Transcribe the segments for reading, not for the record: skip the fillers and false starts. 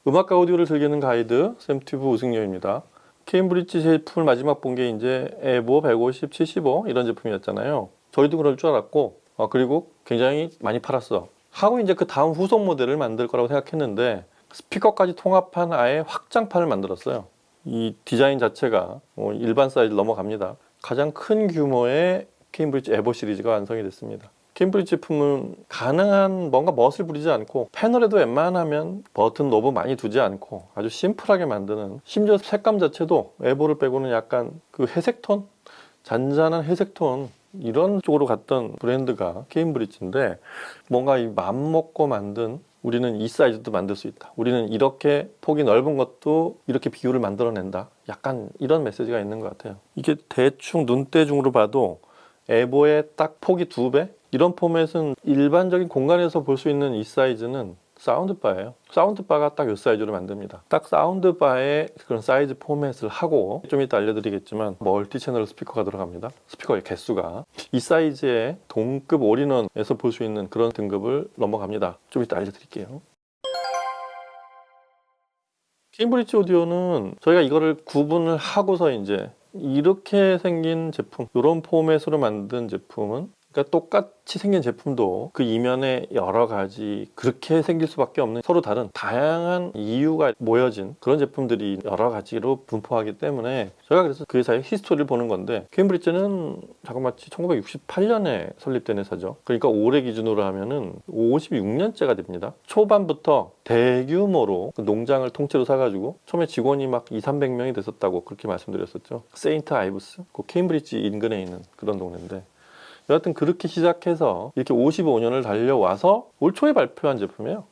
음악과 오디오를 즐기는 가이드 샘튜브 우승료입니다. 케임브리지 제품을 마지막 본 게 이제 에보 150, 75 이런 제품이었잖아요. 저희도 그럴 줄 알았고 그리고 굉장히 많이 팔았어 하고 이제 그 다음 후속 모델을 만들 거라고 생각했는데 스피커까지 통합한 아예 확장판을 만들었어요. 이 디자인 자체가 일반 사이즈 넘어갑니다. 가장 큰 규모의 케임브리지 에보 시리즈가 완성이 됐습니다. 케임브리지 제품은 가능한 뭔가 멋을 부리지 않고 패널에도 웬만하면 버튼 노브 많이 두지 않고 아주 심플하게 만드는, 심지어 색감 자체도 에보를 빼고는 약간 그 회색 톤? 잔잔한 회색 톤 이런 쪽으로 갔던 브랜드가 케임브리지인데, 뭔가 이 맘먹고 만든, 우리는 이 사이즈도 만들 수 있다, 우리는 이렇게 폭이 넓은 것도 이렇게 비율을 만들어낸다, 약간 이런 메시지가 있는 것 같아요. 이게 대충 눈대중으로 봐도 에보의 딱 폭이 2배? 이런 포맷은 일반적인 공간에서 볼 수 있는 이 사이즈는 사운드바예요. 사운드바가 딱 이 사이즈로 만듭니다. 딱 사운드바의 그런 사이즈 포맷을 하고, 좀 이따 알려드리겠지만 멀티 채널 스피커가 들어갑니다. 스피커의 개수가 이 사이즈의 동급 올인원에서 볼 수 있는 그런 등급을 넘어갑니다. 좀 이따 알려드릴게요. 케임브리지 오디오는 저희가 이거를 구분을 하고서 이제 이렇게 생긴 제품, 이런 포맷으로 만든 제품은, 그러니까 똑같이 생긴 제품도 그 이면에 여러 가지 그렇게 생길 수밖에 없는, 서로 다른 다양한 이유가 모여진 그런 제품들이 여러 가지로 분포하기 때문에 저희가 그래서 그 회사의 히스토리를 보는 건데, 케임브리지는 자그마치 1968년에 설립된 회사죠. 그러니까 올해 기준으로 하면은 56년째가 됩니다. 초반부터 대규모로 그 농장을 통째로 사가지고 처음에 직원이 막 200~300명이 됐었다고 그렇게 말씀드렸었죠. 세인트 아이브스, 그 케임브리지 인근에 있는 그런 동네인데, 여하튼 그렇게 시작해서 이렇게 55년을 달려와서 올 초에 발표한 제품이에요.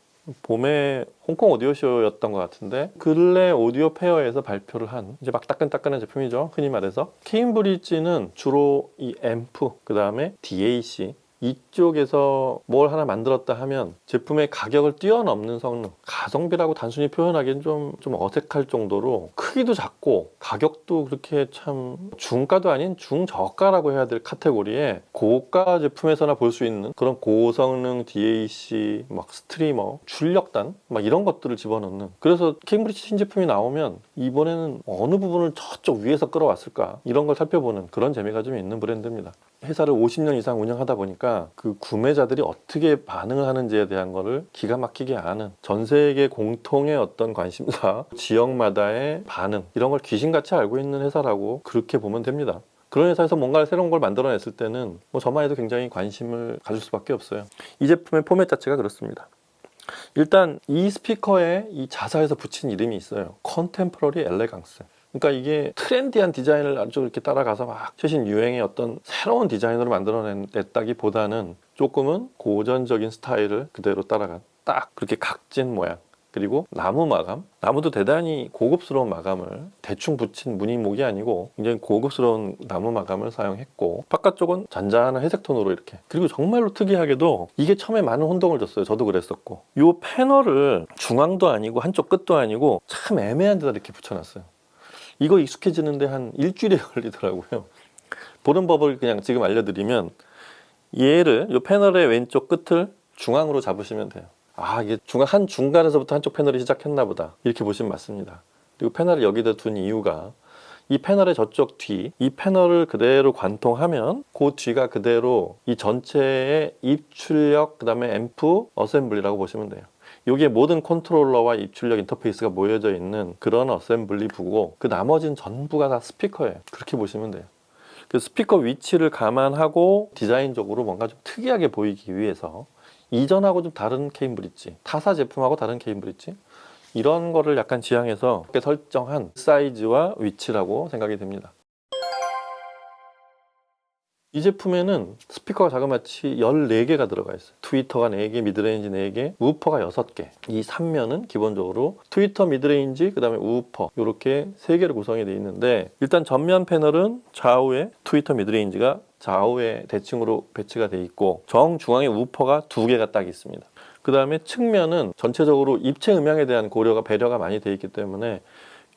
봄에 홍콩 오디오쇼였던 것 같은데 근래 오디오 페어에서 발표를 한 이제 막 따끈따끈한 제품이죠, 흔히 말해서. 케임브리지는 주로 이 앰프, 그 다음에 DAC 이쪽에서 뭘 하나 만들었다 하면 제품의 가격을 뛰어넘는 성능, 가성비라고 단순히 표현하기엔 좀 어색할 정도로 크기도 작고 가격도 그렇게 참 중가도 아닌 중저가라고 해야 될 카테고리에 고가 제품에서나 볼 수 있는 그런 고성능 DAC, 막 스트리머, 출력단 막 이런 것들을 집어넣는, 그래서 케임브리지 신제품이 나오면 이번에는 어느 부분을 저쪽 위에서 끌어왔을까, 이런 걸 살펴보는 그런 재미가 좀 있는 브랜드입니다. 회사를 50년 이상 운영하다 보니까 그 구매자들이 어떻게 반응을 하는지에 대한 거를 기가 막히게 아는, 전 세계 공통의 어떤 관심사, 지역마다의 반응, 이런 걸 귀신같이 알고 있는 회사라고 그렇게 보면 됩니다. 그런 회사에서 뭔가 새로운 걸 만들어냈을 때는 저만 해도 굉장히 관심을 가질 수밖에 없어요. 이 제품의 포맷 자체가 그렇습니다. 일단 이 스피커에 이 자사에서 붙인 이름이 있어요. 컨템포러리 엘레강스. 그러니까 이게 트렌디한 디자인을 아주 이렇게 따라가서 막 최신 유행의 어떤 새로운 디자인으로 만들어냈다기보다는 조금은 고전적인 스타일을 그대로 따라간 딱 그렇게 각진 모양, 그리고 나무 마감, 나무도 대단히 고급스러운 마감을 대충 붙인 무늬목이 아니고 굉장히 고급스러운 나무 마감을 사용했고, 바깥쪽은 잔잔한 회색 톤으로 이렇게, 그리고 정말로 특이하게도 이게 처음에 많은 혼동을 줬어요. 저도 그랬었고, 이 패널을 중앙도 아니고 한쪽 끝도 아니고 참 애매한 데다 이렇게 붙여놨어요. 이거 익숙해지는데 한 일주일이 걸리더라고요. 보는 법을 그냥 지금 알려드리면, 얘를 이 패널의 왼쪽 끝을 중앙으로 잡으시면 돼요. 이게 한 중간에서부터 한쪽 패널이 시작했나 보다, 이렇게 보시면 맞습니다. 그리고 패널을 여기다 둔 이유가, 이 패널의 저쪽 뒤, 이 패널을 그대로 관통하면 그 뒤가 그대로 이 전체의 입출력, 그 다음에 앰프 어셈블리라고 보시면 돼요. 여기에 모든 컨트롤러와 입출력 인터페이스가 모여져 있는 그런 어셈블리 부고, 그 나머지는 전부가 다 스피커예요. 그렇게 보시면 돼요. 그 스피커 위치를 감안하고 디자인적으로 뭔가 좀 특이하게 보이기 위해서 이전하고 좀 다른 케임브리지, 타사 제품하고 다른 케임브리지, 이런 거를 약간 지향해서 설정한 사이즈와 위치라고 생각이 됩니다. 이 제품에는 스피커가 자그마치 14개가 들어가 있어요. 트위터가 4개, 미드레인지 4개, 우퍼가 6개. 이 3면은 기본적으로 트위터, 미드레인지, 그 다음에 우퍼, 이렇게 3개로 구성이 되어 있는데, 일단 전면 패널은 좌우에 트위터, 미드레인지가 좌우에 대칭으로 배치가 되어 있고, 정중앙에 우퍼가 2개가 딱 있습니다. 그 다음에 측면은 전체적으로 입체 음향에 대한 배려가 많이 되어 있기 때문에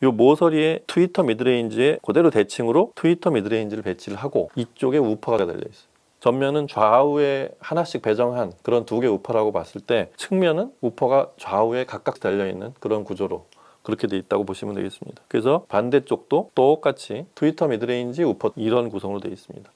이 모서리에 트위터 미드레인지에 그대로 대칭으로 트위터 미드레인지를 배치를 하고, 이쪽에 우퍼가 달려있어요. 전면은 좌우에 하나씩 배정한 그런 두 개 우퍼라고 봤을 때 측면은 우퍼가 좌우에 각각 달려있는 그런 구조로 그렇게 돼 있다고 보시면 되겠습니다. 그래서 반대쪽도 똑같이 트위터 미드레인지 우퍼 이런 구성으로 되어 있습니다.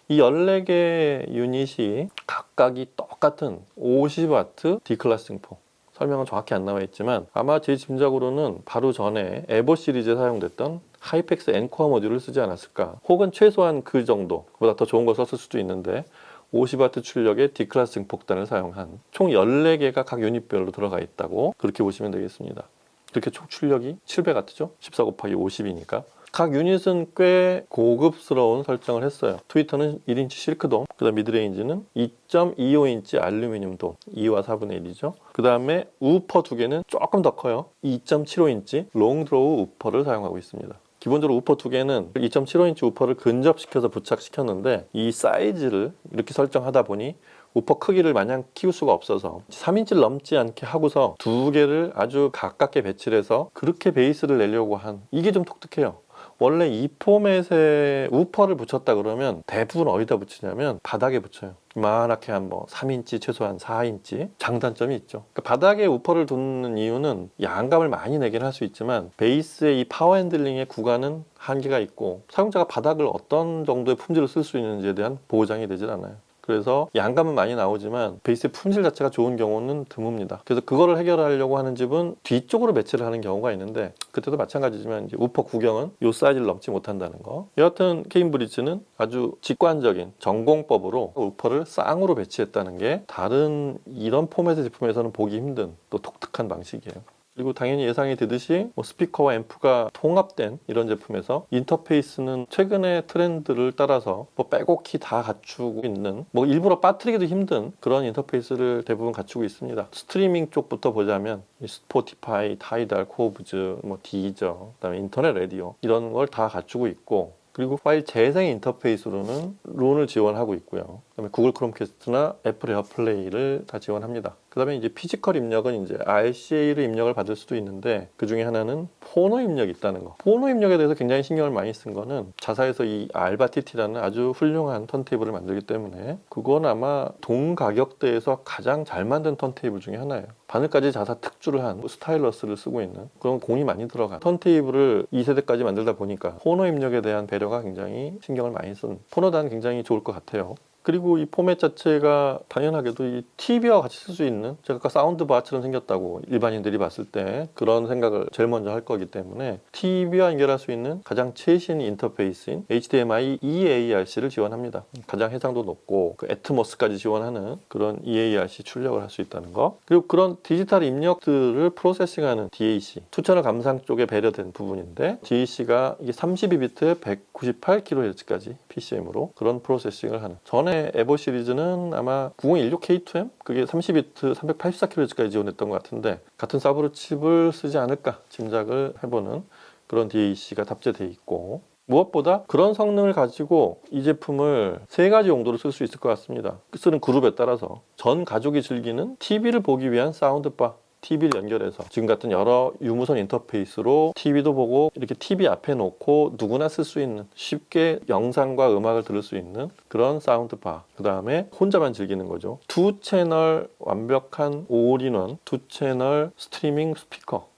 이 14개 유닛이 각각이 똑같은 50W D클래스 증폭, 설명은 정확히 안 나와 있지만 아마 제 짐작으로는 바로 전에 에버 시리즈에 사용됐던 하이펙스 엔코어 모듈을 쓰지 않았을까, 혹은 최소한 그 정도보다 더 좋은 걸 썼을 수도 있는데 50W 출력의 D클래스 증폭단을 사용한 총 14개가 각 유닛별로 들어가 있다고 그렇게 보시면 되겠습니다. 그렇게 총 출력이 700W죠? 14 곱하기 50이니까 각 유닛은 꽤 고급스러운 설정을 했어요. 트위터는 1인치 실크돔, 그 다음 미드레인지는 2.25인치 알루미늄 돔, 2와 4분의 1이죠. 그 다음에 우퍼 두 개는 조금 더 커요. 2.75인치 롱드로우 우퍼를 사용하고 있습니다. 기본적으로 우퍼 두 개는 2.75인치 우퍼를 근접시켜서 부착시켰는데 이 사이즈를 이렇게 설정하다 보니 우퍼 크기를 마냥 키울 수가 없어서 3인치를 넘지 않게 하고서 두 개를 아주 가깝게 배치를 해서 그렇게 베이스를 내려고 한, 이게 좀 독특해요. 원래 이 포맷에 우퍼를 붙였다 그러면 대부분 어디다 붙이냐면 바닥에 붙여요. 이만하게 한 3인치 최소한 4인치 장단점이 있죠. 그러니까 바닥에 우퍼를 두는 이유는 양감을 많이 내긴 할 수 있지만 베이스의 이 파워 핸들링의 구간은 한계가 있고 사용자가 바닥을 어떤 정도의 품질을 쓸 수 있는지에 대한 보장이 되질 않아요. 그래서 양감은 많이 나오지만 베이스의 품질 자체가 좋은 경우는 드뭅니다. 그래서 그거를 해결하려고 하는 집은 뒤쪽으로 배치를 하는 경우가 있는데 그때도 마찬가지지만 이제 우퍼 구경은 이 사이즈를 넘지 못한다는 거. 여하튼 케임브리지는 아주 직관적인 전공법으로 우퍼를 쌍으로 배치했다는 게 다른 이런 포맷의 제품에서는 보기 힘든 또 독특한 방식이에요. 그리고 당연히 예상이 되듯이 스피커와 앰프가 통합된 이런 제품에서 인터페이스는 최근의 트렌드를 따라서 빼곡히 다 갖추고 있는, 일부러 빠뜨리기도 힘든 그런 인터페이스를 대부분 갖추고 있습니다. 스트리밍 쪽부터 보자면 스포티파이, 타이달, 코브즈, 디저, 그다음에 인터넷 라디오 이런 걸 다 갖추고 있고, 그리고 파일 재생 인터페이스로는 론을 지원하고 있고요. 그다음에 구글 크롬캐스트나 애플 에어플레이를 다 지원합니다. 그다음에 이제 피지컬 입력은 이제 RCA를 입력을 받을 수도 있는데 그 중에 하나는 포노 입력이 있다는 거. 포노 입력에 대해서 굉장히 신경을 많이 쓴 거는 자사에서 이 알바티티라는 아주 훌륭한 턴테이블을 만들기 때문에 그건 아마 동 가격대에서 가장 잘 만든 턴테이블 중에 하나예요. 바늘까지 자사 특주를 한 스타일러스를 쓰고 있는 그런 공이 많이 들어간 턴테이블을 2세대까지 만들다 보니까 포노 입력에 대한 배려가 굉장히 신경을 많이 쓴, 포노단 굉장히 좋을 것 같아요. 그리고 이 포맷 자체가 당연하게도 이 TV와 같이 쓸 수 있는, 제가 아까 사운드바처럼 생겼다고 일반인들이 봤을 때 그런 생각을 제일 먼저 할 거기 때문에 TV와 연결할 수 있는 가장 최신 인터페이스인 HDMI EARC를 지원합니다. 가장 해상도 높고 그 애트모스까지 지원하는 그런 EARC 출력을 할 수 있다는 거. 그리고 그런 디지털 입력들을 프로세싱하는 DAC, 투처널 감상 쪽에 배려된 부분인데 DAC가 이게 32비트에 198kHz까지 PCM으로 그런 프로세싱을 하는, 전에 에버 시리즈는 아마 9016K2M 그게 30비트 384kHz까지 지원했던 것 같은데 같은 사브르 칩을 쓰지 않을까 짐작을 해보는 그런 DAC가 탑재되어 있고, 무엇보다 그런 성능을 가지고 이 제품을 세 가지 용도로 쓸 수 있을 것 같습니다. 쓰는 그룹에 따라서 전 가족이 즐기는 TV를 보기 위한 사운드바, TV를 연결해서 지금 같은 여러 유무선 인터페이스로 TV도 보고 이렇게 TV 앞에 놓고 누구나 쓸 수 있는, 쉽게 영상과 음악을 들을 수 있는 그런 사운드바. 그 다음에 혼자만 즐기는 거죠. 두 채널 완벽한 올인원, 두 채널 스트리밍 스피커,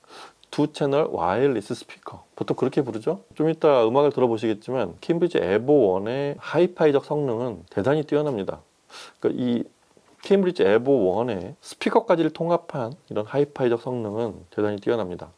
두 채널 와이어리스 스피커, 보통 그렇게 부르죠. 좀 이따 음악을 들어보시겠지만 캠브리지 에보 1의 하이파이적 성능은 대단히 뛰어납니다. 그러니까 이 케임브리지 에보 1의 스피커까지를 통합한 이런 하이파이적 성능은 대단히 뛰어납니다.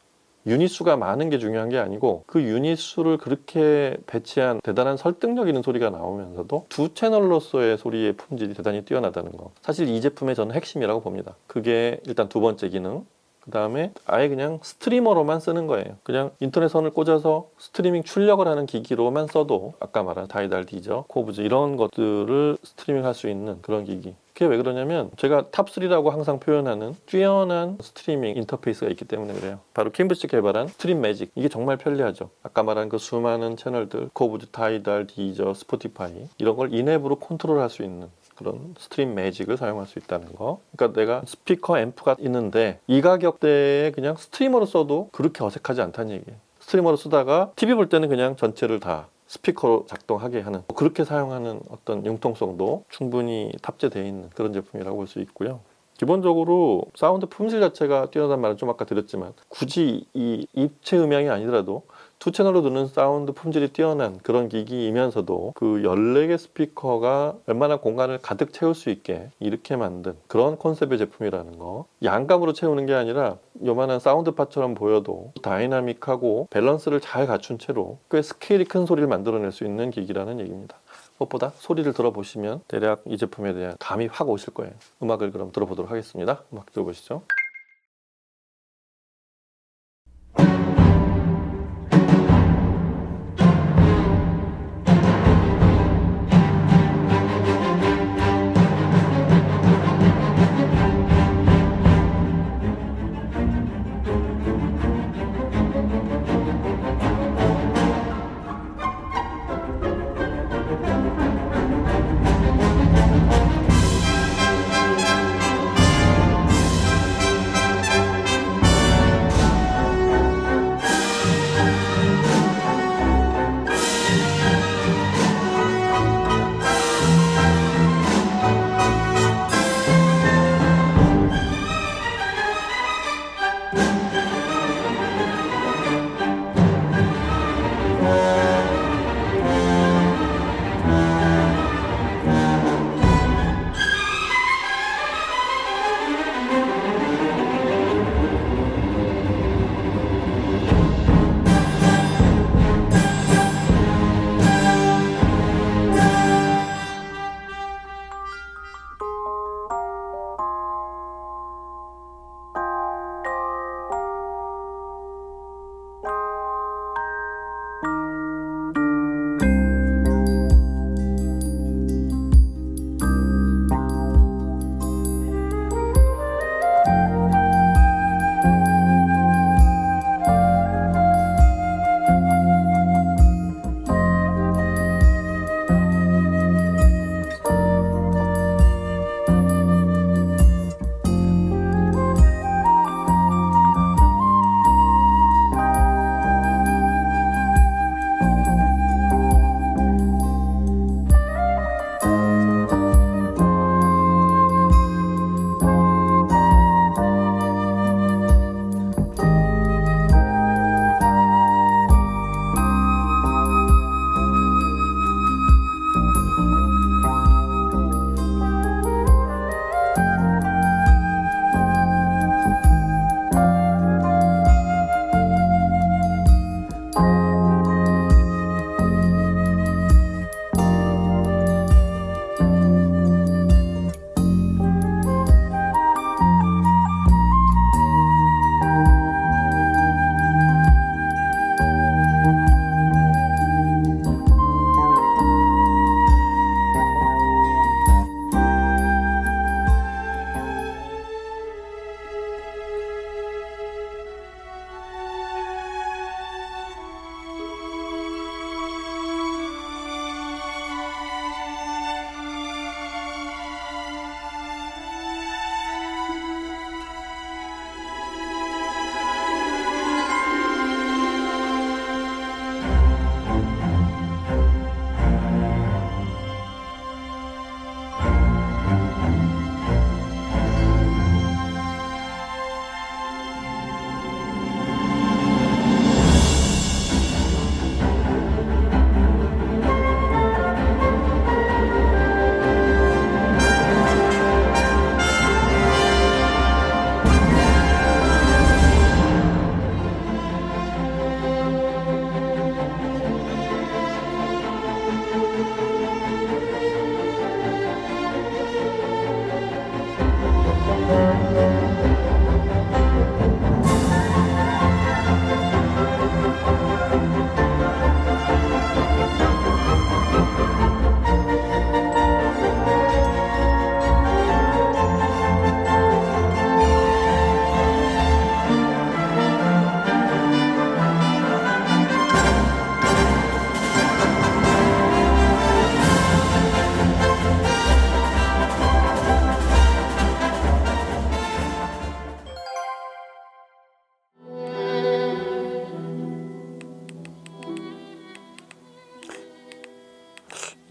유닛 수가 많은 게 중요한 게 아니고 그 유닛 수를 그렇게 배치한 대단한 설득력 있는 소리가 나오면서도 두 채널로서의 소리의 품질이 대단히 뛰어나다는 거, 사실 이 제품의 저는 핵심이라고 봅니다. 그게 일단 두 번째 기능. 그 다음에 아예 그냥 스트리머로만 쓰는 거예요. 그냥 인터넷 선을 꽂아서 스트리밍 출력을 하는 기기로만 써도 아까 말한 다이달, 디저, 코브즈 이런 것들을 스트리밍 할 수 있는 그런 기기. 그게 왜 그러냐면 제가 탑3라고 항상 표현하는 뛰어난 스트리밍 인터페이스가 있기 때문에 그래요. 바로 캠브리지 개발한 스트림 매직. 이게 정말 편리하죠. 아까 말한 그 수많은 채널들, 코브즈, 다이달, 디저, 스포티파이 이런 걸 인앱으로 컨트롤할 수 있는 그런 스트림 매직을 사용할 수 있다는 거. 그러니까 내가 스피커 앰프가 있는데 이 가격대에 그냥 스트리머로 써도 그렇게 어색하지 않다는 얘기예요. 스트리머로 쓰다가 TV 볼 때는 그냥 전체를 다 스피커로 작동하게 하는 그렇게 사용하는 어떤 융통성도 충분히 탑재되어 있는 그런 제품이라고 볼 수 있고요. 기본적으로 사운드 품질 자체가 뛰어나다는 말을 좀 아까 드렸지만 굳이 이 입체 음향이 아니더라도 두 채널로 듣는 사운드 품질이 뛰어난 그런 기기이면서도 그 14개 스피커가 얼마나 공간을 가득 채울 수 있게 이렇게 만든 그런 컨셉의 제품이라는 거. 양감으로 채우는 게 아니라 요만한 사운드파처럼 보여도 다이나믹하고 밸런스를 잘 갖춘 채로 꽤 스케일이 큰 소리를 만들어낼 수 있는 기기라는 얘기입니다. 무엇보다 소리를 들어보시면 대략 이 제품에 대한 감이 확 오실 거예요. 음악을 그럼 들어보도록 하겠습니다. 음악 들어보시죠.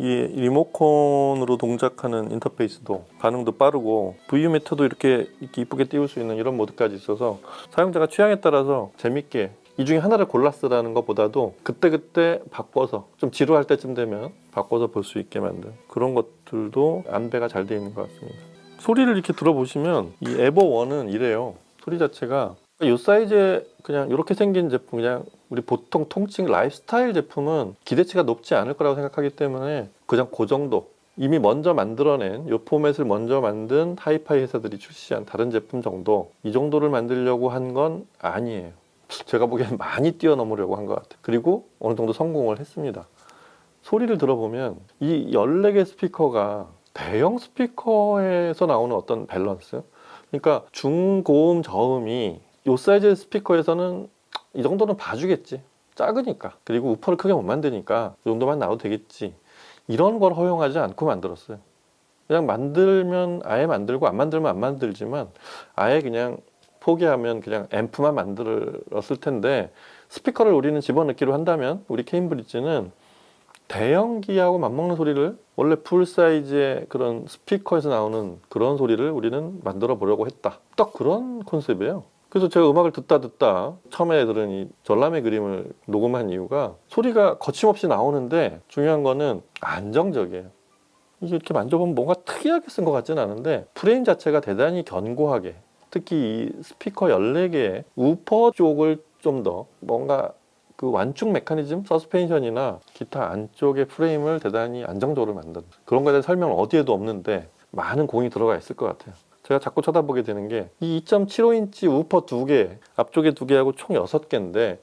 이 리모컨으로 동작하는 인터페이스도 반응도 빠르고 VU 메터도 이렇게 이쁘게 띄울 수 있는 이런 모드까지 있어서 사용자가 취향에 따라서 재밌게 이 중에 하나를 골랐으라는 것보다도 그때그때 바꿔서 좀 지루할 때쯤 되면 바꿔서 볼 수 있게 만든 그런 것들도 안배가 잘 되어 있는 것 같습니다. 소리를 이렇게 들어보시면 이 에버1은 이래요. 소리 자체가 이 사이즈에 그냥 이렇게 생긴 제품, 그냥 우리 보통 통칭 라이프스타일 제품은 기대치가 높지 않을 거라고 생각하기 때문에 그냥 그 정도, 이미 먼저 만들어낸 이 포맷을 먼저 만든 하이파이 회사들이 출시한 다른 제품 정도, 이 정도를 만들려고 한 건 아니에요. 제가 보기엔 많이 뛰어넘으려고 한 것 같아요. 그리고 어느 정도 성공을 했습니다. 소리를 들어보면 이 14개 스피커가 대형 스피커에서 나오는 어떤 밸런스, 그러니까 중고음 저음이 이 사이즈의 스피커에서는 이 정도는 봐주겠지, 작으니까, 그리고 우퍼를 크게 못 만드니까 이 정도만 나와도 되겠지, 이런 걸 허용하지 않고 만들었어요. 그냥 만들면 아예 만들고 안 만들면 안 만들지만 아예 그냥 포기하면 그냥 앰프만 만들었을 텐데, 스피커를 우리는 집어넣기로 한다면 우리 케임브리지는 대형기하고 맞먹는 소리를, 원래 풀 사이즈의 그런 스피커에서 나오는 그런 소리를 우리는 만들어 보려고 했다, 딱 그런 컨셉이에요. 그래서 제가 음악을 듣다 처음에 들은 이 전람회 그림을 녹음한 이유가, 소리가 거침없이 나오는데 중요한 거는 안정적이에요. 이게 이렇게 만져보면 뭔가 특이하게 쓴 것 같지는 않은데 프레임 자체가 대단히 견고하게, 특히 이 스피커 14개의 우퍼 쪽을 좀 더 뭔가 그 완충 메커니즘, 서스펜션이나 기타 안쪽의 프레임을 대단히 안정적으로 만든, 그런 거에 대한 설명은 어디에도 없는데 많은 공이 들어가 있을 것 같아요. 제가 자꾸 쳐다보게 되는 게 이 2.75인치 우퍼 2개, 앞쪽에 2개하고 총 6개인데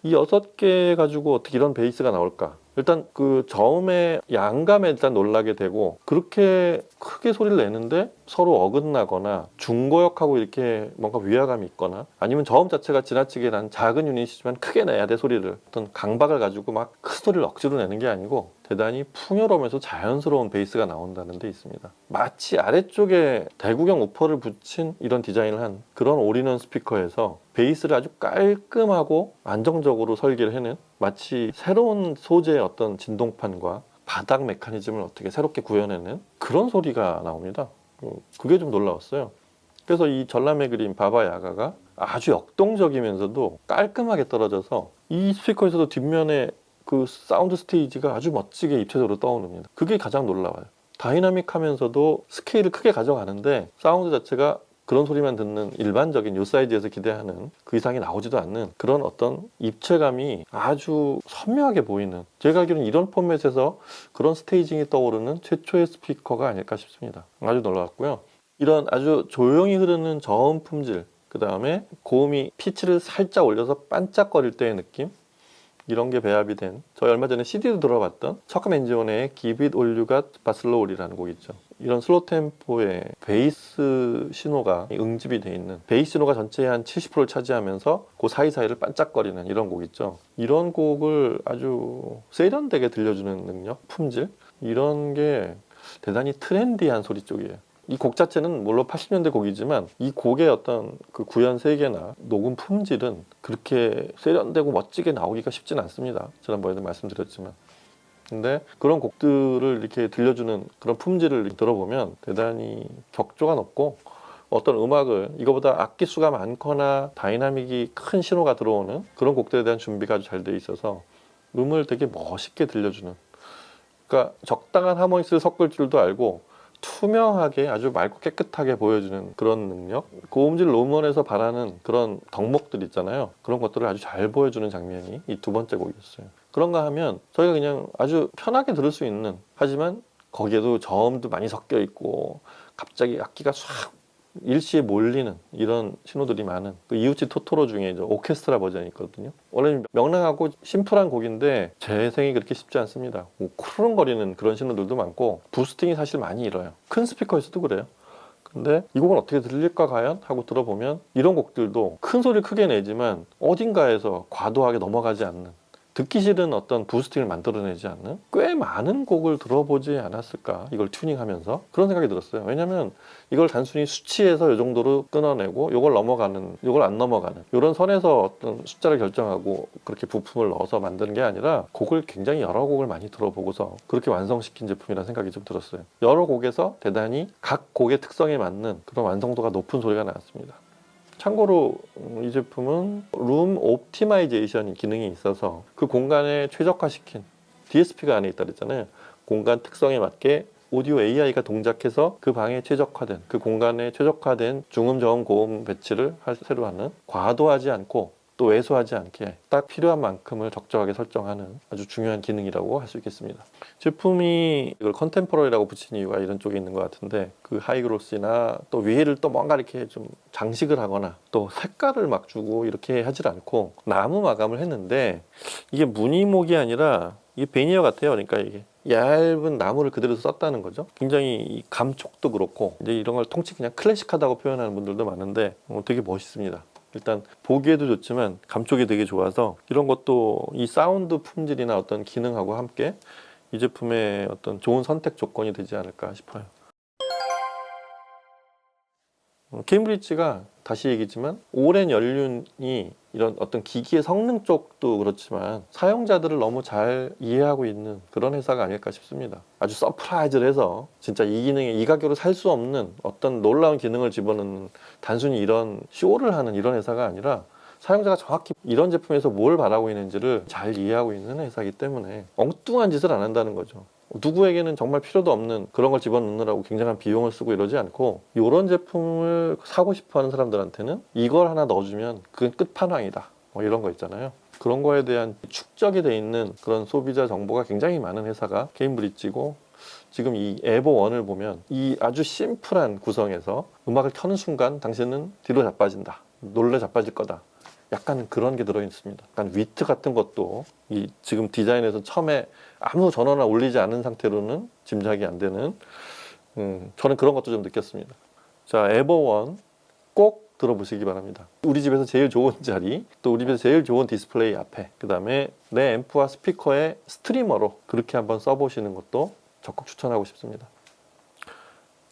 이 6개 가지고 어떻게 이런 베이스가 나올까? 일단 그 저음의 양감에 일단 놀라게 되고, 그렇게 크게 소리를 내는데 서로 어긋나거나 중고역하고 이렇게 뭔가 위화감이 있거나, 아니면 저음 자체가 지나치게 난 작은 유닛이지만 크게 내야 돼 소리를, 어떤 강박을 가지고 막 큰 소리를 억지로 내는 게 아니고 대단히 풍요로우면서 자연스러운 베이스가 나온다는 데 있습니다. 마치 아래쪽에 대구경 우퍼를 붙인 이런 디자인을 한 그런 올인원 스피커에서 베이스를 아주 깔끔하고 안정적으로 설계를 해낸, 마치 새로운 소재의 어떤 진동판과 바닥 메커니즘을 어떻게 새롭게 구현해낸 그런 소리가 나옵니다. 그게 좀 놀라웠어요. 그래서 이 전람회 그림 바바야가가 아주 역동적이면서도 깔끔하게 떨어져서 이 스피커에서도 뒷면에 그 사운드 스테이지가 아주 멋지게 입체적으로 떠오릅니다. 그게 가장 놀라워요. 다이나믹하면서도 스케일을 크게 가져가는데 사운드 자체가 그런 소리만 듣는 일반적인 요 사이즈에서 기대하는 그 이상이 나오지도 않는 그런 어떤 입체감이 아주 선명하게 보이는, 제가 알기로는 이런 포맷에서 그런 스테이징이 떠오르는 최초의 스피커가 아닐까 싶습니다. 아주 놀라웠고요. 이런 아주 조용히 흐르는 저음 품질, 그 다음에 고음이 피치를 살짝 올려서 반짝거릴 때의 느낌, 이런 게 배합이 된, 저희 얼마 전에 CD도 들어봤던 척 맨지온의 Give It All You Got But Slowly라는 곡 있죠. 이런 슬로우 템포의 베이스 신호가 응집이 돼 있는, 베이스 신호가 전체의 한 70%를 차지하면서 그 사이사이를 반짝거리는 이런 곡 있죠. 이런 곡을 아주 세련되게 들려주는 능력, 품질, 이런 게 대단히 트렌디한 소리 쪽이에요. 이 곡 자체는 물론 80년대 곡이지만 이 곡의 어떤 그 구현 세계나 녹음 품질은 그렇게 세련되고 멋지게 나오기가 쉽진 않습니다. 지난번에도 말씀드렸지만. 근데 그런 곡들을 이렇게 들려주는 그런 품질을 들어보면 대단히 격조가 높고, 어떤 음악을 이거보다 악기 수가 많거나 다이나믹이 큰 신호가 들어오는 그런 곡들에 대한 준비가 아주 잘 돼 있어서 음을 되게 멋있게 들려주는, 그러니까 적당한 하모닉스를 섞을 줄도 알고 투명하게 아주 맑고 깨끗하게 보여주는 그런 능력, 고음질 음원에서 바라는 그런 덕목들 있잖아요. 그런 것들을 아주 잘 보여주는 장면이 이 두 번째 곡이었어요. 그런가 하면 저희가 그냥 아주 편하게 들을 수 있는, 하지만 거기에도 저음도 많이 섞여 있고 갑자기 악기가 싹 일시에 몰리는 이런 신호들이 많은 그 이우치 토토로 중에 이제 오케스트라 버전이 있거든요. 원래는 명랑하고 심플한 곡인데 재생이 그렇게 쉽지 않습니다. 뭐 쿠르렁거리는 그런 신호들도 많고 부스팅이 사실 많이 잃어요. 큰 스피커에서도 그래요. 근데 이 곡은 어떻게 들릴까 과연? 하고 들어보면 이런 곡들도 큰 소리를 크게 내지만 어딘가에서 과도하게 넘어가지 않는, 듣기 싫은 어떤 부스팅을 만들어내지 않는 꽤 많은 곡을 들어보지 않았을까, 이걸 튜닝하면서. 그런 생각이 들었어요. 왜냐면 이걸 단순히 수치에서 이 정도로 끊어내고 요걸 넘어가는, 요걸 안 넘어가는 이런 선에서 어떤 숫자를 결정하고 그렇게 부품을 넣어서 만드는 게 아니라 곡을 굉장히 여러 곡을 많이 들어보고서 그렇게 완성시킨 제품이라는 생각이 좀 들었어요. 여러 곡에서 대단히 각 곡의 특성에 맞는 그런 완성도가 높은 소리가 나왔습니다. 참고로 이 제품은 룸 옵티마이제이션 기능이 있어서 그 공간에 최적화시킨 DSP가 안에 있다 그랬잖아요. 공간 특성에 맞게 오디오 AI가 동작해서 그 방에 최적화된, 그 공간에 최적화된 중음, 저음, 고음 배치를 새로 하는, 과도하지 않고 또 왜소하지 않게 딱 필요한 만큼을 적절하게 설정하는 아주 중요한 기능이라고 할 수 있겠습니다. 제품이 이걸 컨템포러리라고 붙인 이유가 이런 쪽에 있는 것 같은데, 그 하이그로시나 또 위에를 또 뭔가 이렇게 좀 장식을 하거나 또 색깔을 막 주고 이렇게 하질 않고 나무 마감을 했는데, 이게 무늬목이 아니라 이게 베니어 같아요. 그러니까 이게 얇은 나무를 그대로 썼다는 거죠. 굉장히 이 감촉도 그렇고, 이제 이런 걸 통칭 그냥 클래식하다고 표현하는 분들도 많은데 되게 멋있습니다. 일단 보기에도 좋지만 감촉이 되게 좋아서, 이런 것도 이 사운드 품질이나 어떤 기능하고 함께 이 제품의 어떤 좋은 선택 조건이 되지 않을까 싶어요. 케임브리지가 다시 얘기지만 오랜 연륜이 이런 어떤 기기의 성능 쪽도 그렇지만 사용자들을 너무 잘 이해하고 있는 그런 회사가 아닐까 싶습니다. 아주 서프라이즈를 해서 진짜 이 기능에 이 가격으로 살 수 없는 어떤 놀라운 기능을 집어넣는, 단순히 이런 쇼를 하는 이런 회사가 아니라 사용자가 정확히 이런 제품에서 뭘 바라고 있는지를 잘 이해하고 있는 회사이기 때문에 엉뚱한 짓을 안 한다는 거죠. 누구에게는 정말 필요도 없는 그런 걸 집어넣느라고 굉장한 비용을 쓰고 이러지 않고, 이런 제품을 사고 싶어 하는 사람들한테는 이걸 하나 넣어주면 그건 끝판왕이다, 뭐 이런 거 있잖아요. 그런 거에 대한 축적이 돼 있는 그런 소비자 정보가 굉장히 많은 회사가 케임브리지고, 지금 이 에버1을 보면 이 아주 심플한 구성에서 음악을 켜는 순간 당신은 뒤로 자빠진다, 놀래 자빠질 거다, 약간 그런 게 들어있습니다. 약간 위트 같은 것도 이 지금 디자인에서 처음에 아무 전원을 올리지 않은 상태로는 짐작이 안 되는, 저는 그런 것도 좀 느꼈습니다. 자, 에버1 꼭 들어보시기 바랍니다. 우리 집에서 제일 좋은 자리, 또 우리 집에서 제일 좋은 디스플레이 앞에, 그 다음에 내 앰프와 스피커의 스트리머로 그렇게 한번 써보시는 것도 적극 추천하고 싶습니다.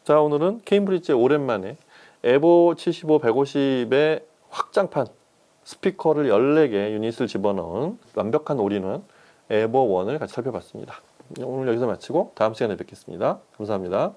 자, 오늘은 케임브리지에 오랜만에 에버 75 150의 확장판 스피커를 14개 유닛을 집어넣은 완벽한 올인원 에버1을 같이 살펴봤습니다. 오늘 여기서 마치고 다음 시간에 뵙겠습니다. 감사합니다.